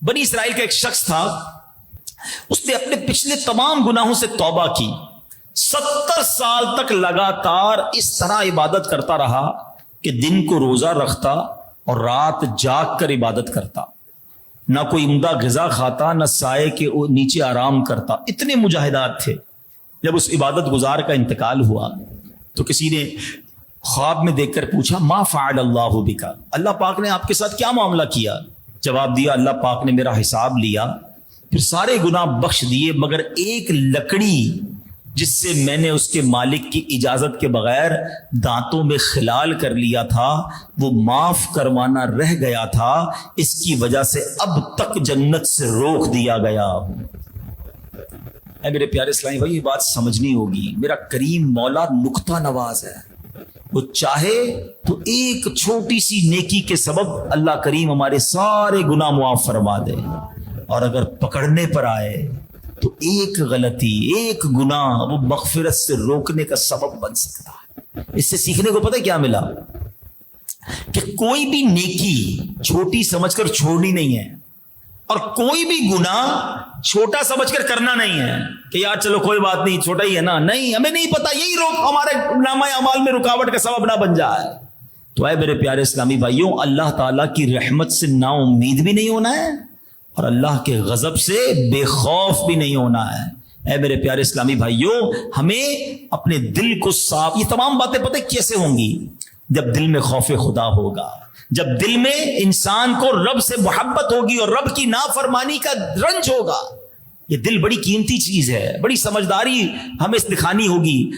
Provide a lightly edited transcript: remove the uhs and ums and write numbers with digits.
بنی اسرائیل کا ایک شخص تھا، اس نے اپنے پچھلے تمام گناہوں سے توبہ کی، 70 سال تک لگاتار اس طرح عبادت کرتا رہا کہ دن کو روزہ رکھتا اور رات جاگ کر عبادت کرتا، نہ کوئی عمدہ غذا کھاتا، نہ سائے کے نیچے آرام کرتا، اتنے مجاہدات تھے۔ جب اس عبادت گزار کا انتقال ہوا تو کسی نے خواب میں دیکھ کر پوچھا ما فعل اللہ بکا، اللہ پاک نے آپ کے ساتھ کیا معاملہ کیا؟ جواب دیا اللہ پاک نے میرا حساب لیا، پھر سارے گناہ بخش دیے، مگر ایک لکڑی جس سے میں نے اس کے مالک کی اجازت کے بغیر دانتوں میں خلال کر لیا تھا وہ معاف کروانا رہ گیا تھا، اس کی وجہ سے اب تک جنت سے روک دیا گیا۔ اے میرے پیارے اسلامی بھائی، یہ بات سمجھنی ہوگی، میرا کریم مولا نکتہ نواز ہے، وہ چاہے تو ایک چھوٹی سی نیکی کے سبب اللہ کریم ہمارے سارے گناہ معاف فرما دے، اور اگر پکڑنے پر آئے تو ایک غلطی، ایک گناہ وہ مغفرت سے روکنے کا سبب بن سکتا ہے۔ اس سے سیکھنے کو پتہ کیا ملا کہ کوئی بھی نیکی چھوٹی سمجھ کر چھوڑنی نہیں ہے، اور کوئی بھی گناہ چھوٹا سمجھ کر کرنا نہیں ہے کہ یار چلو کوئی بات نہیں، چھوٹا ہی ہے نا، نہیں، ہمیں نہیں پتا یہی ہمارے نامہ اعمال میں رکاوٹ کا سبب نہ بن جائے۔ تو اے میرے پیارے اسلامی بھائیوں، اللہ تعالیٰ کی رحمت سے نا امید بھی نہیں ہونا ہے، اور اللہ کے غضب سے بے خوف بھی نہیں ہونا ہے۔ اے میرے پیارے اسلامی بھائیوں، ہمیں اپنے دل کو صاف، یہ تمام باتیں پتہ کیسے ہوں گی؟ جب دل میں خوف خدا ہوگا، جب دل میں انسان کو رب سے محبت ہوگی اور رب کی نافرمانی کا رنج ہوگا۔ یہ دل بڑی قیمتی چیز ہے، بڑی سمجھداری ہمیں دکھانی ہوگی۔